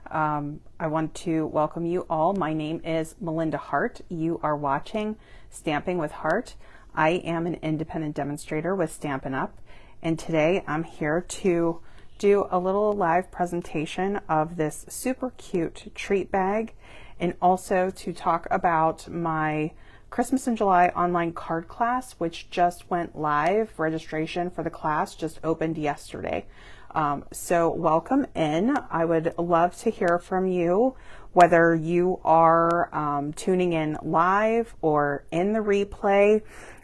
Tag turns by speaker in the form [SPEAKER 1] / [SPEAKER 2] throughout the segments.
[SPEAKER 1] I want to welcome you all. My name is Melinda Hart. You are watching Stamping with Hart. I am an independent demonstrator with Stampin' Up, and today I'm here to do a little live presentation of this super cute treat bag, and also to talk about my Christmas in July online card class, which just went live. Registration for the class just opened yesterday. So welcome in. I would love to hear from you, whether you are tuning in live or in the replay.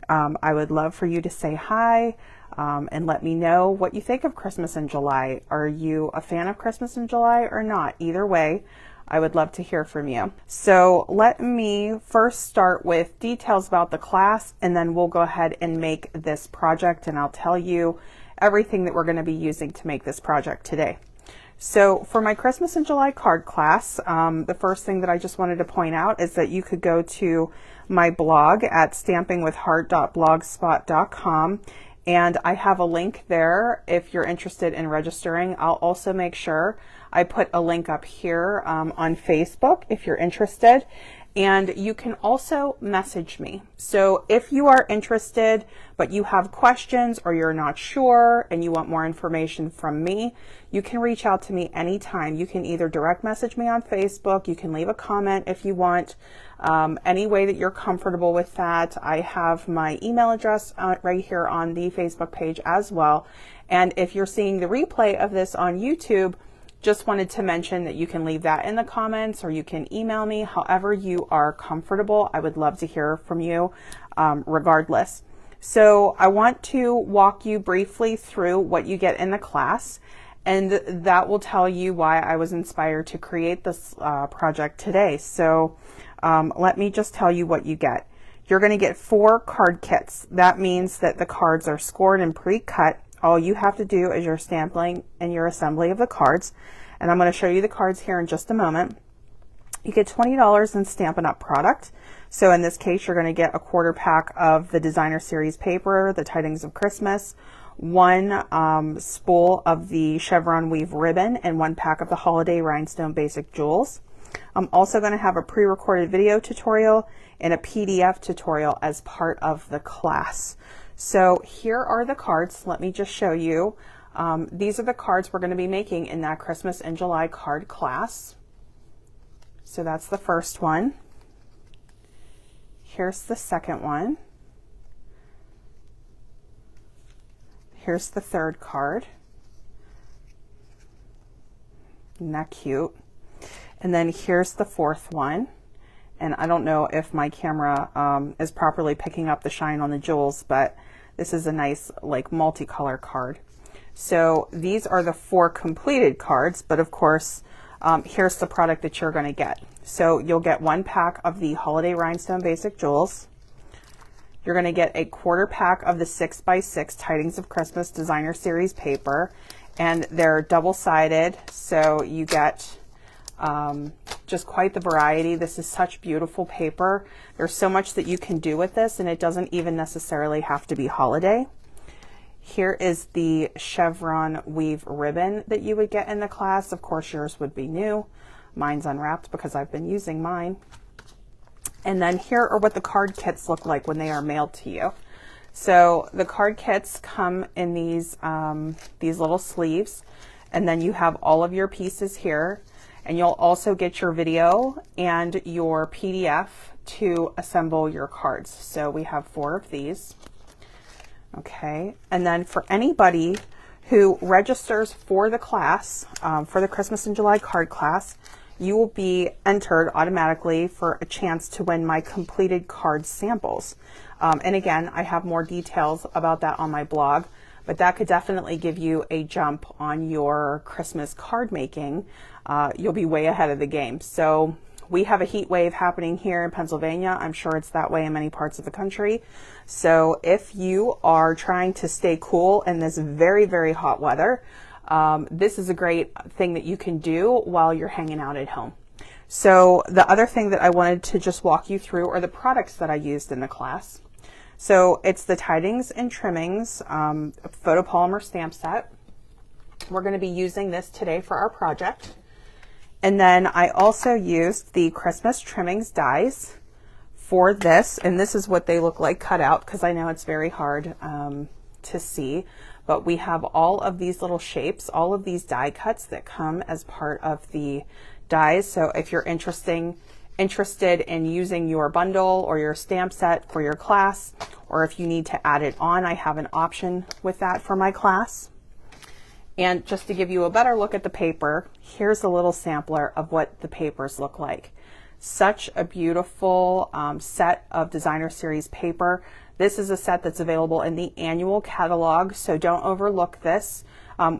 [SPEAKER 1] I would love for you to say hi and let me know what you think of Christmas in July. Are you a fan of Christmas in July or not? Either way, I would love to hear from you. So let me first start with details about the class, and then we'll go ahead and make this project, and I'll tell you everything that we're going to be using to make this project today. So for my Christmas in July card class, the first thing that I just wanted to point out is that you could go to my blog at stampingwithhart.blogspot.com, and I have a link there if you're interested in registering. I'll also make sure I put a link up here on Facebook if you're interested. And you can also message me. So if you are interested, but you have questions or you're not sure and you want more information from me, you can reach out to me anytime. You can either direct message me on Facebook, you can leave a comment if you want, any way that you're comfortable with that. I have my email address right here on the Facebook page as well. And if you're seeing the replay of this on YouTube, just wanted to mention that you can leave that in the comments or you can email me, however you are comfortable. I would love to hear from you regardless. So I want to walk you briefly through what you get in the class, and that will tell you why I was inspired to create this project today. So let me just tell you what you get. You're going to get 4 card kits. That means that the cards are scored and pre-cut. All you have to do is your sampling and your assembly of the cards. And I'm going to show you the cards here in just a moment. You get $20 in Stampin' Up! Product. So in this case, you're going to get a quarter pack of the designer series paper, the Tidings of Christmas, 1 spool of the chevron weave ribbon, and 1 pack of the holiday rhinestone basic jewels. I'm also going to have a pre-recorded video tutorial and a PDF tutorial as part of the class. So here are the cards. Let me just show you. These are the cards we're going to be making in that Christmas in July card class. So that's the first one. Here's the second one. Here's the third card. Isn't that cute? And then here's the fourth one. And I don't know if my camera is properly picking up the shine on the jewels, but this is a nice like multicolor card. So these are the 4 completed cards, but of course, here's the product that you're going to get. So you'll get 1 pack of the holiday rhinestone basic jewels. You're going to get a quarter pack of the 6x6 Tidings of Christmas designer series paper, and they're double-sided, so you get just quite the variety. This is such beautiful paper. There's so much that you can do with this, and it doesn't even necessarily have to be holiday. Here is the chevron weave ribbon that you would get in the class. Of course, yours would be new. Mine's unwrapped because I've been using mine. And then here are what the card kits look like when they are mailed to you. So the card kits come in these little sleeves, and then you have all of your pieces here. And you'll also get your video and your PDF to assemble your cards. So we have 4 of these. Okay, and then for anybody who registers for the class, for the Christmas in July card class, you will be entered automatically for a chance to win my completed card samples. And again, I have more details about that on my blog, but that could definitely give you a jump on your Christmas card making. You'll be way ahead of the game. So we have a heat wave happening here in Pennsylvania. I'm sure it's that way in many parts of the country. So if you are trying to stay cool in this very, very hot weather, this is a great thing that you can do while you're hanging out at home. So the other thing that I wanted to just walk you through are the products that I used in the class. So it's the Tidings and Trimmings photopolymer stamp set. We're going to be using this today for our project. And then I also used the Christmas Trimmings dies for this, and this is what they look like cut out, because I know it's very hard to see, but we have all of these little shapes, all of these die cuts that come as part of the dies. So if you're interested in using your bundle or your stamp set for your class, or if you need to add it on, I have an option with that for my class. And just to give you a better look at the paper, here's a little sampler of what the papers look like. Such a beautiful set of designer series paper. This is a set that's available in the annual catalog, so don't overlook this.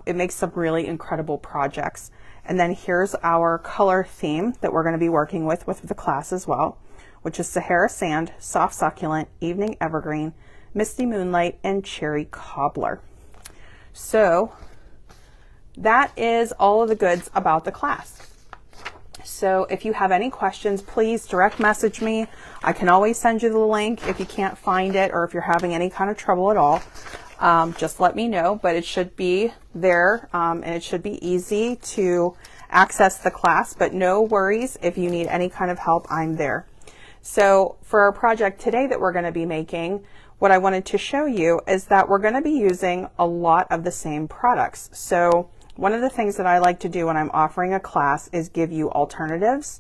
[SPEAKER 1] It makes some really incredible projects. And then here's our color theme that we're going to be working with the class as well, which is Sahara Sand, Soft Succulent, Evening Evergreen, Misty Moonlight, and Cherry Cobbler. So that is all of the goods about the class. So if you have any questions, please direct message me. I can always send you the link if you can't find it, or if you're having any kind of trouble at all. Just let me know, but it should be there, and it should be easy to access the class, but no worries. If you need any kind of help, I'm there. So for our project today that we're going to be making, what I wanted to show you is that we're going to be using a lot of the same products. So one of the things that I like to do when I'm offering a class is give you alternatives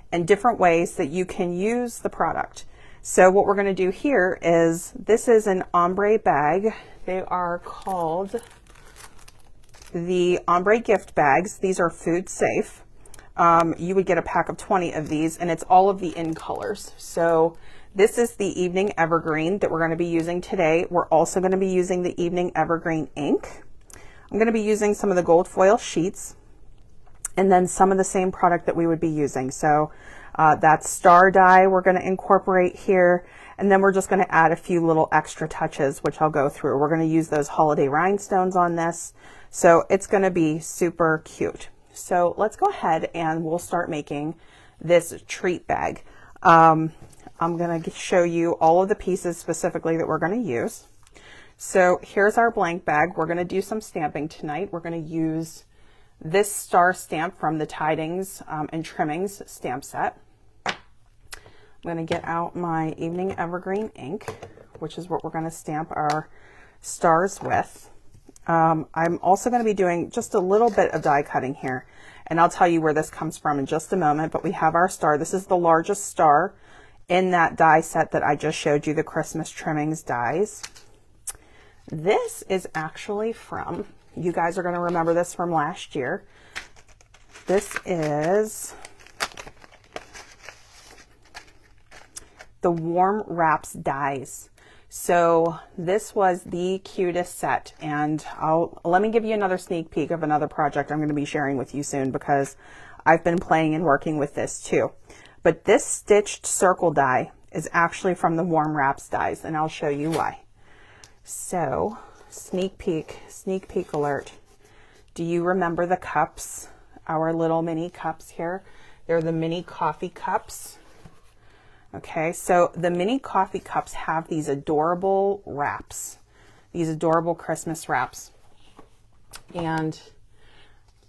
[SPEAKER 1] and different ways that you can use the product. So what we're going to do here is, this is an ombre bag. They are called the Ombre gift bags. These are food safe. You would get a pack of 20 of these, and it's all of the in colors. So this is the Evening Evergreen that we're going to be using today. We're also going to be using the Evening Evergreen ink. I'm going to be using some of the gold foil sheets, and then some of the same product that we would be using. So that star die we're going to incorporate here, and then we're just going to add a few little extra touches, which I'll go through. We're going to use those holiday rhinestones on this, so it's going to be super cute. So let's go ahead and we'll start making this treat bag. I'm going to show you all of the pieces specifically that we're going to use. So here's our blank bag. We're going to do some stamping tonight. We're going to use this star stamp from the Tidings and Trimmings stamp set. I'm going to get out my Evening Evergreen ink, which is what we're going to stamp our stars with. I'm also going to be doing just a little bit of die cutting here, and I'll tell you where this comes from in just a moment, but we have our star. This is the largest star in that die set that I just showed you, the Christmas Trimmings dies. This is actually from, you guys are going to remember this from last year. This is the Warm Wraps dies. So this was the cutest set, and let me give you another sneak peek of another project I'm going to be sharing with you soon, because I've been playing and working with this too. But this stitched circle die is actually from the Warm Wraps dies, and I'll show you why. So, sneak peek alert. Do you remember the cups? Our little mini cups here. They're the mini coffee cups. Okay, so the mini coffee cups have these adorable wraps, these adorable Christmas wraps. And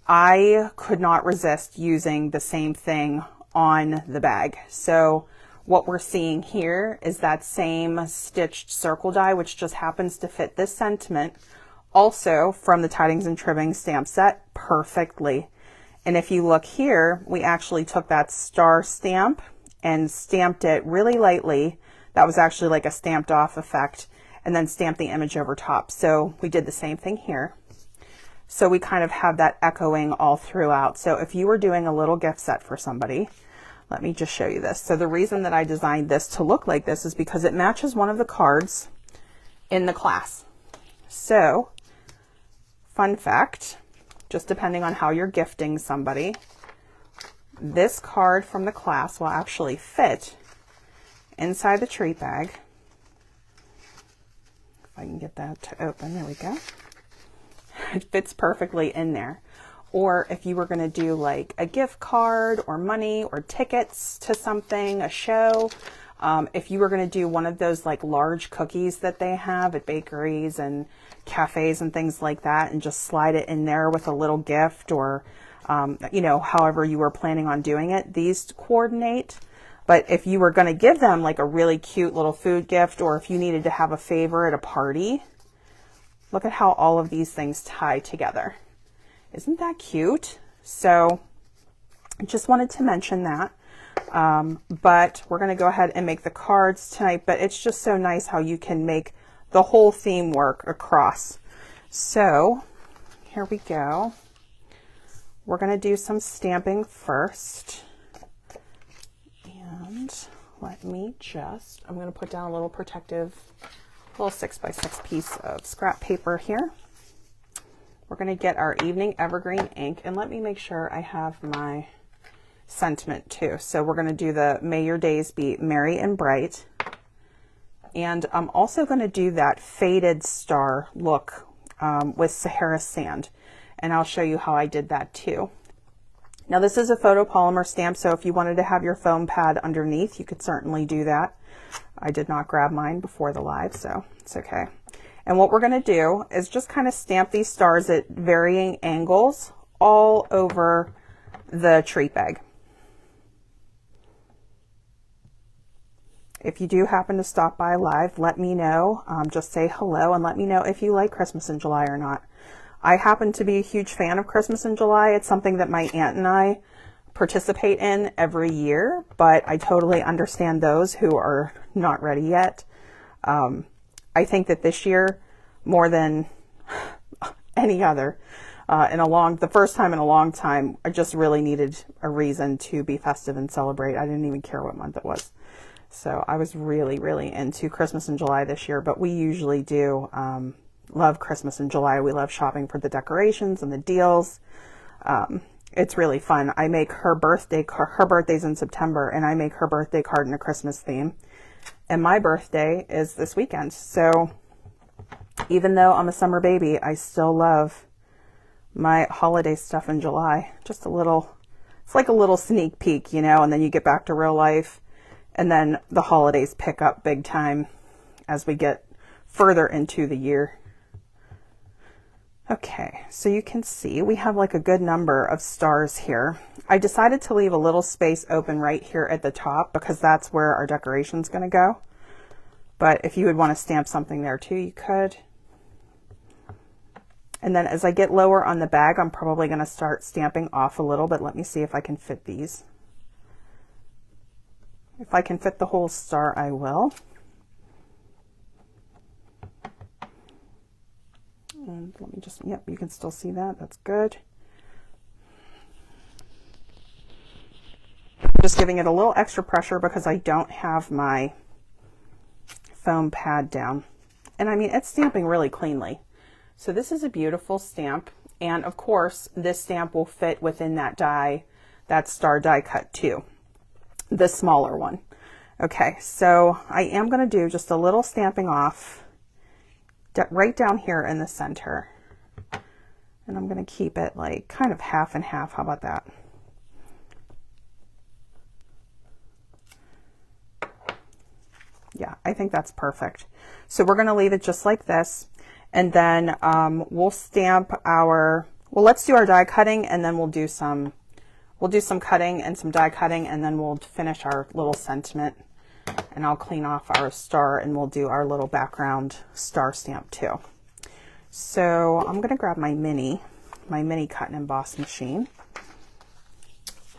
[SPEAKER 1] I could not resist using the same thing on the bag. So what we're seeing here is that same stitched circle die, which just happens to fit this sentiment, also from the Tidings and Trimmings stamp set, perfectly. And if you look here, we actually took that star stamp and stamped it really lightly. That was actually like a stamped off effect, and then stamped the image over top. So we did the same thing here. So we kind of have that echoing all throughout. So if you were doing a little gift set for somebody, let me just show you this. So the reason that I designed this to look like this is because it matches one of the cards in the class. So, fun fact, just depending on how you're gifting somebody, this card from the class will actually fit inside the treat bag. If I can get that to open, there we go. It fits perfectly in there. Or if you were going to do like a gift card or money or tickets to something, a show, if you were going to do one of those like large cookies that they have at bakeries and cafes and things like that, and just slide it in there with a little gift, or you know, however you were planning on doing it, these coordinate. But if you were going to give them like a really cute little food gift, or if you needed to have a favor at a party, look at how all of these things tie together. Isn't that cute? So I just wanted to mention that. But we're going to go ahead and make the cards tonight, but it's just so nice how you can make the whole theme work across. So here we go. We're going to do some stamping first. And let me just, I'm going to put down a little protective, little 6x6 piece of scrap paper here. We're going to get our Evening Evergreen ink, and let me make sure I have my sentiment too. So we're going to do the May Your Days Be Merry and Bright. And I'm also going to do that faded star look with Sahara Sand. And I'll show you how I did that too. Now this is a photopolymer stamp, so if you wanted to have your foam pad underneath, you could certainly do that. I did not grab mine before the live, so it's okay. And what we're going to do is just kind of stamp these stars at varying angles all over the treat bag. If you do happen to stop by live, let me know. Just say hello and let me know if you like Christmas in July or not. I happen to be a huge fan of Christmas in July. It's something that my aunt and I participate in every year, but I totally understand those who are not ready yet. I think that this year, more than any other, the first time in a long time, I just really needed a reason to be festive and celebrate. I didn't even care what month it was. So I was really, really into Christmas in July this year, but we usually do love Christmas in July. We love shopping for the decorations and the deals. It's really fun. I make her birthday's in September, and I make her birthday card in a Christmas theme. And my birthday is this weekend. So even though I'm a summer baby, I still love my holiday stuff in July. Just a little, it's like a little sneak peek, you know, and then you get back to real life. And then the holidays pick up big time as we get further into the year. Okay, so you can see we have like a good number of stars here. I decided to leave a little space open right here at the top because that's where our decoration's going to go. But if you would want to stamp something there too, you could. And then as I get lower on the bag, I'm probably going to start stamping off a little bit. Let me see if I can fit these. If I can fit the whole star, I will. And let me just, yep, you can still see that. That's good. Just giving it a little extra pressure because I don't have my foam pad down. And I mean, it's stamping really cleanly. So this is a beautiful stamp. And of course, this stamp will fit within that die, that star die cut too. The smaller one. Okay, so I am going to do just a little stamping off right down here in the center. And I'm going to keep it like kind of half and half. How about that? Yeah, I think that's perfect. So we're going to leave it just like this. And then we'll stamp our, well, let's do our die cutting, and then we'll do some cutting and some die cutting, and then we'll finish our little sentiment, and I'll clean off our star, and we'll do our little background star stamp too. So I'm going to grab my mini cut and emboss machine.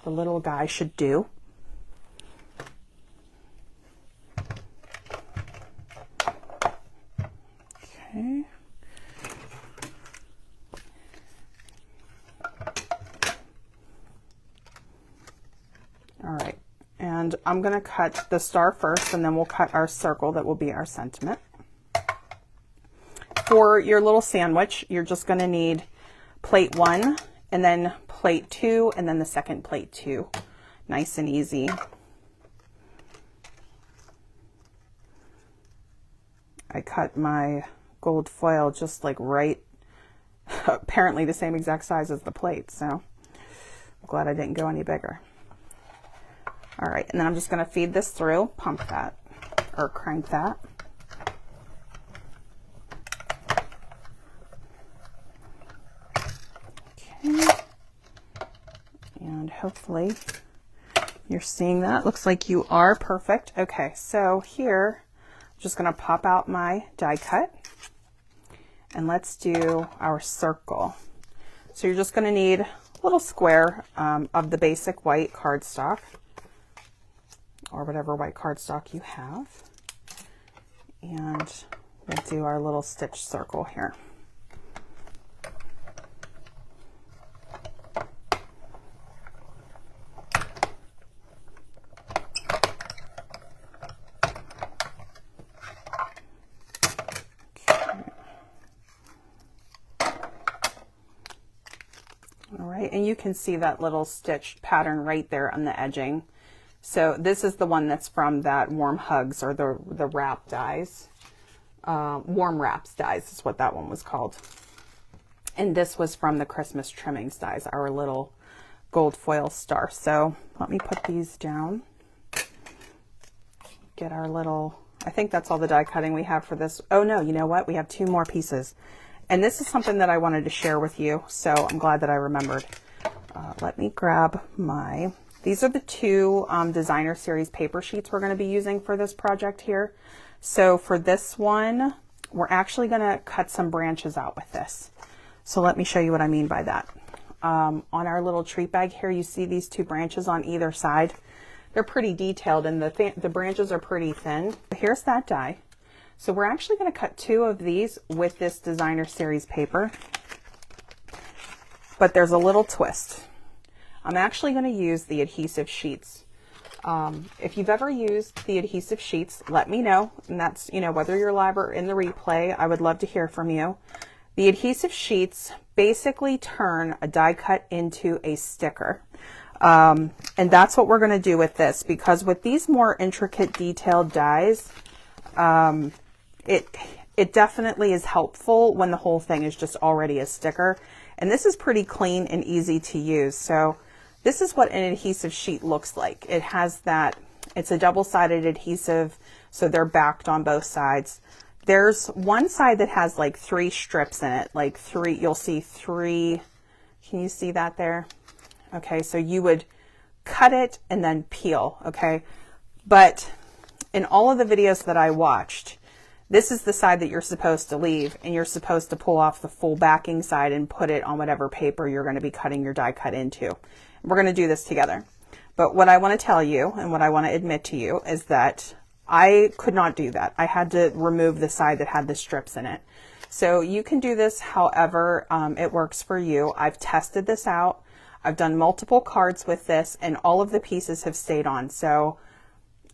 [SPEAKER 1] The little guy should do. Okay. All right, and I'm going to cut the star first, and then we'll cut our circle that will be our sentiment. For your little sandwich, you're just going to need plate 1, and then plate 2, and then the second plate 2. Nice and easy. I cut my gold foil just like right, apparently the same exact size as the plate, so I'm glad I didn't go any bigger. All right, and then I'm just going to feed this through, pump that, or crank that. Okay. hopefully you're seeing that. Looks like you are. Perfect. Okay, so here I'm just going to pop out my die cut and let's do our circle. So you're just going to need a little square of the basic white cardstock, or whatever white cardstock you have, and we'll do our little stitch circle here. All right, and you can see that little stitched pattern right there on the edging. So this is the one that's from that Warm Hugs, or the wrap dies. Warm Wraps dies is what that one was called. And this was from the Christmas Trimmings dies, our little gold foil star. So let me put these down. Get our little, I think that's all the die cutting we have for this. Oh no, you know what? We have 2 more pieces. And this is something that I wanted to share with you, so I'm glad that I remembered. Let me grab my, these are the 2 designer series paper sheets we're going to be using for this project here. So for this one, we're actually going to cut some branches out with this. So let me show you what I mean by that. On our little treat bag here, you see these 2 branches on either side. They're pretty detailed and the branches are pretty thin. Here's that die. So we're actually going to cut 2 of these with this designer series paper, but there's a little twist. I'm actually going to use the adhesive sheets. If you've ever used the adhesive sheets, let me know. And that's, you know, whether you're live or in the replay, I would love to hear from you. The adhesive sheets basically turn a die cut into a sticker. And that's what we're going to do with this, because with these more intricate detailed dies, it definitely is helpful when the whole thing is just already a sticker. And this is pretty clean and easy to use. So this is what an adhesive sheet looks like. It has that, it's a double-sided adhesive, so they're backed on both sides. There's one side that has like 3 strips in it, like 3, you'll see 3, can you see that there? Okay, so you would cut it and then peel, okay? But in all of the videos that I watched, this is the side that you're supposed to leave, and you're supposed to pull off the full backing side and put it on whatever paper you're going to be cutting your die cut into. We're going to do this together. But what I want to tell you, and what I want to admit to you, is that I could not do that. I had to remove the side that had the strips in it. So you can do this however it works for you. I've tested this out. I've done multiple cards with this, and all of the pieces have stayed on. So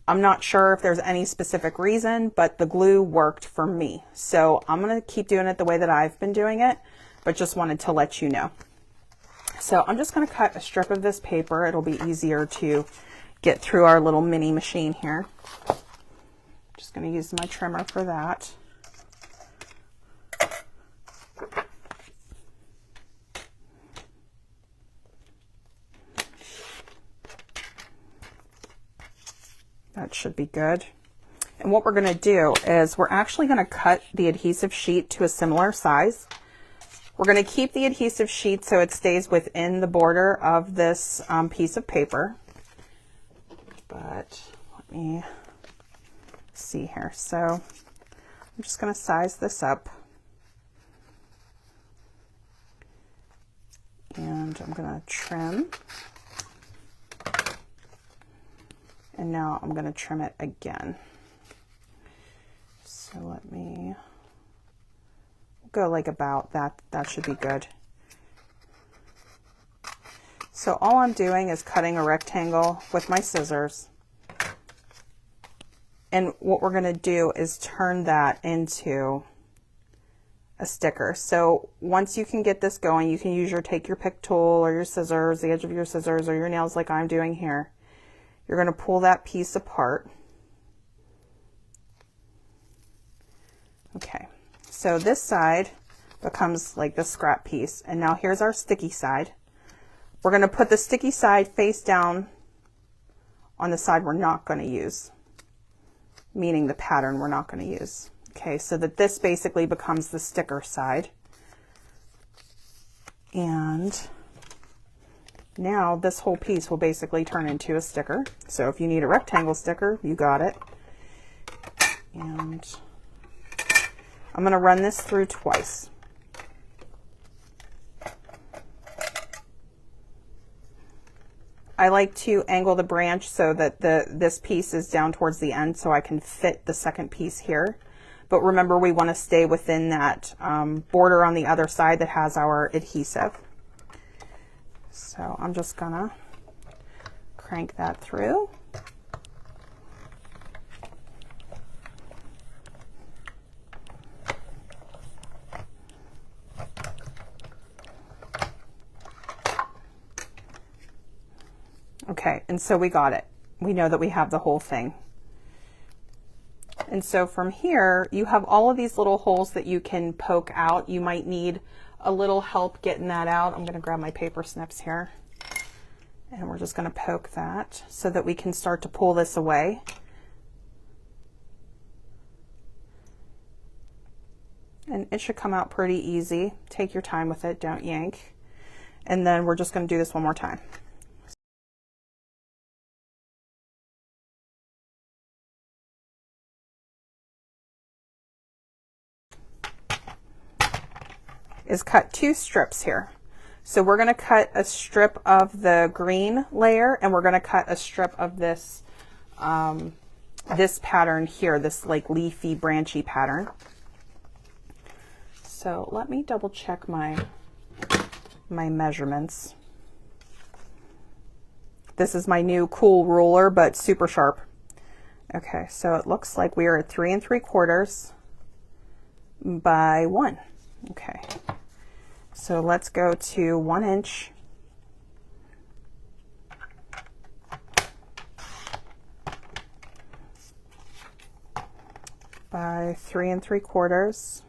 [SPEAKER 1] I'm not sure if there's any specific reason, but the glue worked for me. So I'm going to keep doing it the way that I've been doing it, but just wanted to let you know. So I'm just going to cut a strip of this paper. It'll be easier to get through our little mini machine here. Just going to use my trimmer for that. That should be good. And what we're going to do is we're actually going to cut the adhesive sheet to a similar size. We're going to keep the adhesive sheet so it stays within the border of this piece of paper. But let me see here. So I'm just going to size this up. And I'm going to trim. And now I'm going to trim it again. So let me go like about that. That should be good. So all I'm doing is cutting a rectangle with my scissors. And what we're going to do is turn that into a sticker. So once you can get this going, you can use take your pick tool or your scissors, the edge of your scissors or your nails like I'm doing here. You're going to pull that piece apart. Okay, so this side becomes like the scrap piece. And now here's our sticky side. We're going to put the sticky side face down on the side we're not going to use, meaning the pattern we're not going to use. Okay, so that this basically becomes the sticker side. And Now this whole piece will basically turn into a sticker. So if you need a rectangle sticker, you got it. And I'm going to run this through twice. I like to angle the branch so that this piece is down towards the end so I can fit the second piece here. But remember, we want to stay within that border on the other side that has our adhesive. So I'm just gonna crank that through. Okay, and so we got it. We know that we have the whole thing. And so from here, you have all of these little holes that you can poke out. You might need a little help getting that out. I'm gonna grab my paper snips here. And we're just gonna poke that so that we can start to pull this away. And it should come out pretty easy. Take your time with it, don't yank. And then we're just gonna do this one more time. Is cut 2 strips here. So we're going to cut a strip of the green layer, and we're going to cut a strip of this this pattern here, this like leafy branchy pattern. So let me double check my measurements. This is my new cool ruler, but super sharp. Okay, so it looks like we are at 3 3/4 by 1. Okay. So let's go to 1 inch. By 3 3/4.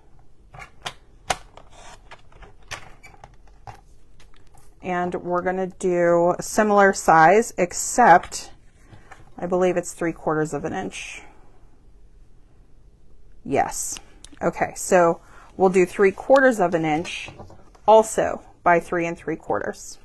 [SPEAKER 1] And we're going to do a similar size, except I believe it's 3/4 of an inch. Yes. Okay, so we'll do 3/4 of an inch also by 3 3/4.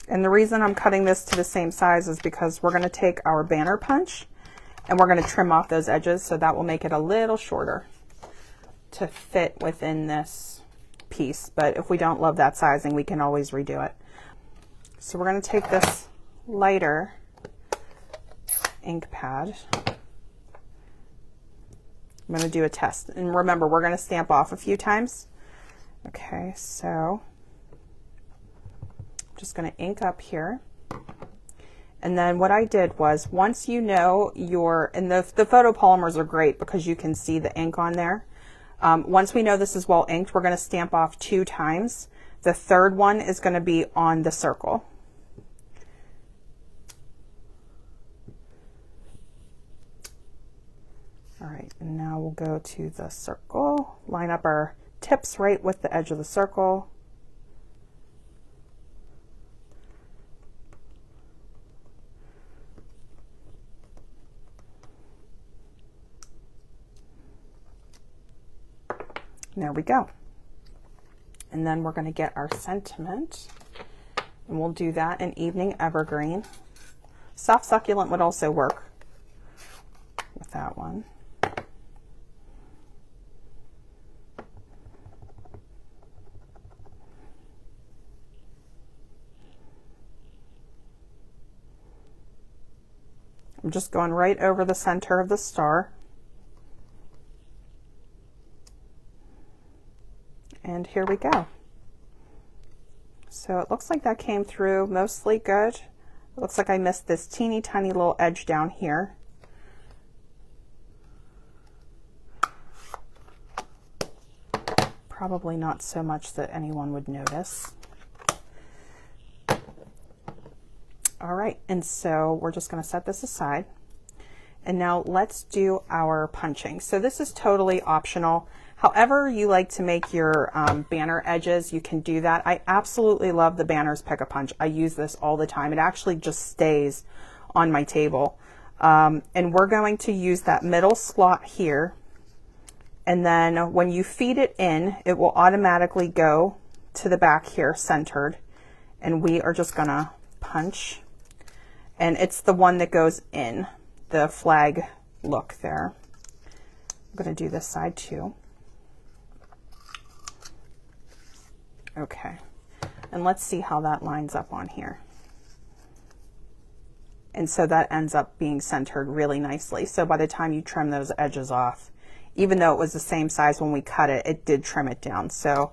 [SPEAKER 1] And the reason I'm cutting this to the same size is because we're going to take our banner punch and we're going to trim off those edges, so that will make it a little shorter to fit within this piece. But if we don't love that sizing, we can always redo it. So we're going to take this lighter ink pad. I'm going to do a test, and remember, we're going to stamp off a few times. Okay, so I'm just going to ink up here. And then what I did was, once you know and the photopolymers are great because you can see the ink on there. Once we know this is well inked, we're going to stamp off 2 times. The third one is going to be on the circle. All right, and now we'll go to the circle, line up our tips right with the edge of the circle. There we go. And then we're going to get our sentiment, and we'll do that in Evening Evergreen. Soft Succulent would also work with that one. I'm just going right over the center of the star. And here we go. So it looks like that came through mostly good. It looks like I missed this teeny tiny little edge down here. Probably not so much that anyone would notice. All right, and so we're just going to set this aside. And now let's do our punching. So this is totally optional. However you like to make your banner edges, you can do that. I absolutely love the Banners Pick-a-Punch. I use this all the time. It actually just stays on my table. And we're going to use that middle slot here. And then when you feed it in, it will automatically go to the back here centered. And we are just gonna punch. And it's the one that goes in, the flag look there. I'm gonna do this side too. Okay, and let's see how that lines up on here. And so that ends up being centered really nicely. So by the time you trim those edges off, even though it was the same size when we cut it, it did trim it down. So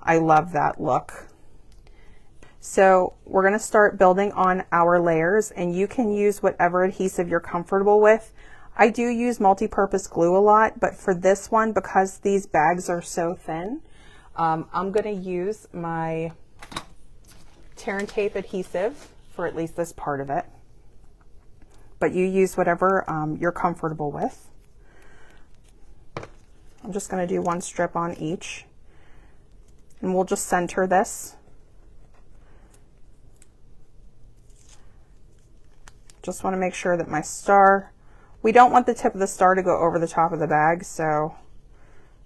[SPEAKER 1] I love that look. So we're going to start building on our layers, and you can use whatever adhesive you're comfortable with. I do use multi-purpose glue a lot, but for this one, because these bags are so thin, I'm going to use my tear and tape adhesive for at least this part of it. But you use whatever you're comfortable with. I'm just going to do one strip on each, and we'll just center this. Just want to make sure that my star, we don't want the tip of the star to go over the top of the bag, so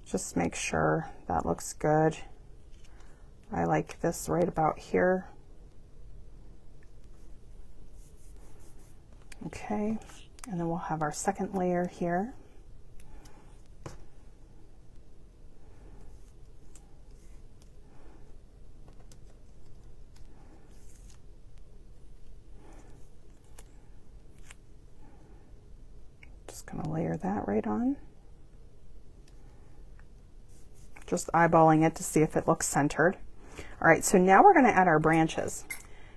[SPEAKER 1] just make sure that looks good. I like this right about here. Okay, and then we'll have our second layer here. Just going to layer that right on. Just eyeballing it to see if it looks centered. All right, so now we're going to add our branches.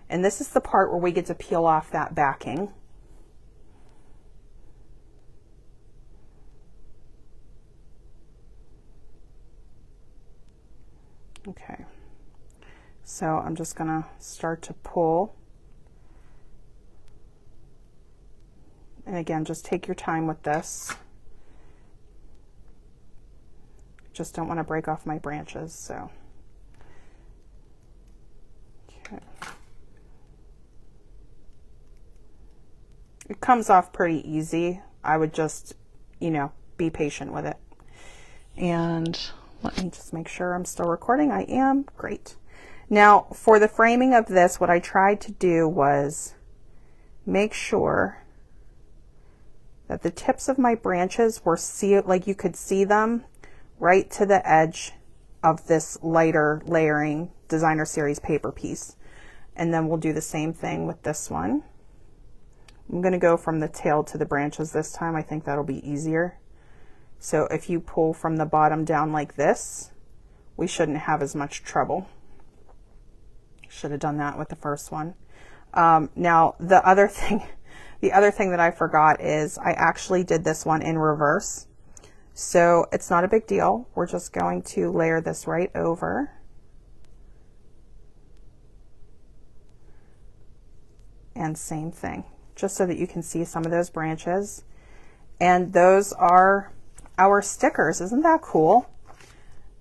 [SPEAKER 1] And this is the part where we get to peel off that backing. Okay, so I'm just going to start to pull. And again, just take your time with this. Just don't want to break off my branches, so. Okay. It comes off pretty easy. I would just, you know, be patient with it. And let me just make sure I'm still recording. I am. Great. Now, for the framing of this, what I tried to do was make sure that the tips of my branches were like you could see them right to the edge of this lighter layering Designer Series paper piece. And then we'll do the same thing with this one. I'm going to go from the tail to the branches this time. I think that'll be easier. So if you pull from the bottom down like this, we shouldn't have as much trouble. Should have done that with the first one. Now the other thing that I forgot is I actually did this one in reverse. So it's not a big deal. We're just going to layer this right over. And same thing, just so that you can see some of those branches. And those are our stickers. Isn't that cool?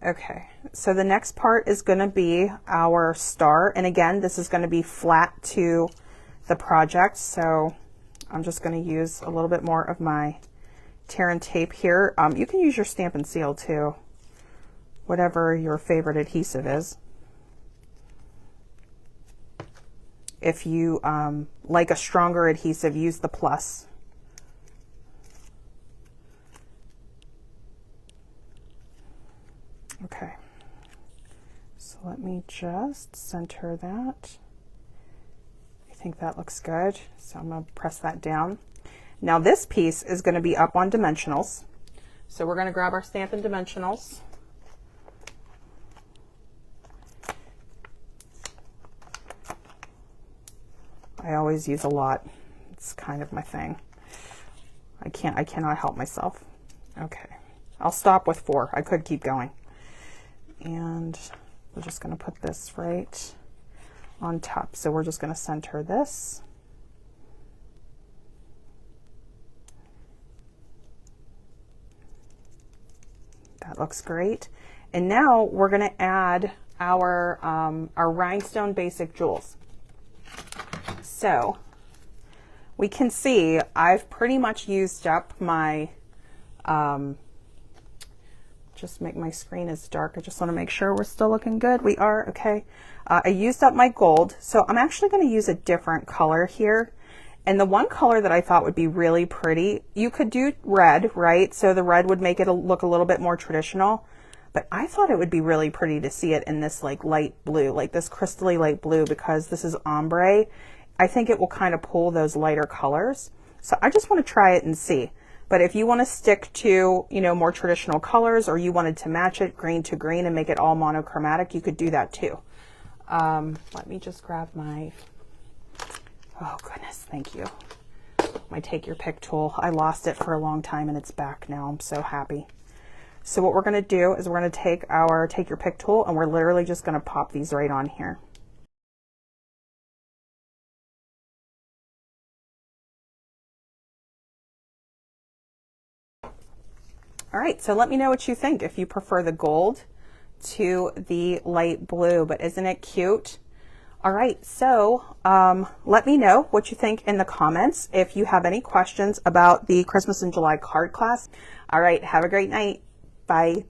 [SPEAKER 1] Okay, so the next part is going to be our star. And again, this is going to be flat to the project. So I'm just going to use a little bit more of my tear and tape here. You can use your Stampin' Seal too, whatever your favorite adhesive is. If you like a stronger adhesive, use the plus. Okay, so let me just center that. I think that looks good, so I'm going to press that down. Now this piece is going to be up on Dimensionals, so we're going to grab our Stampin' Dimensionals. I always use a lot. It's kind of my thing. I cannot help myself. Okay, I'll stop with 4. I could keep going. And we're just going to put this right on top. So we're just going to center this. That looks great. And now we're going to add our rhinestone basic jewels. So we can see I've pretty much used up my, just make my screen as dark. I just want to make sure we're still looking good. We are, okay. I used up my gold, so I'm actually going to use a different color here. And the one color that I thought would be really pretty, you could do red, right? So the red would make it look a little bit more traditional. But I thought it would be really pretty to see it in this like light blue, like this crystally light blue, because this is ombre. I think it will kind of pull those lighter colors. So I just want to try it and see. But if you want to stick to, you know, more traditional colors, or you wanted to match it green to green and make it all monochromatic, you could do that too. Let me just grab my, oh goodness, thank you. My take your pick tool. I lost it for a long time and it's back now. I'm so happy. So what we're going to do is we're going to take our take your pick tool and we're literally just going to pop these right on here. All right, so let me know what you think, if you prefer the gold to the light blue, but isn't it cute? All right, so let me know what you think in the comments if you have any questions about the Christmas in July card class. All right, have a great night. Bye.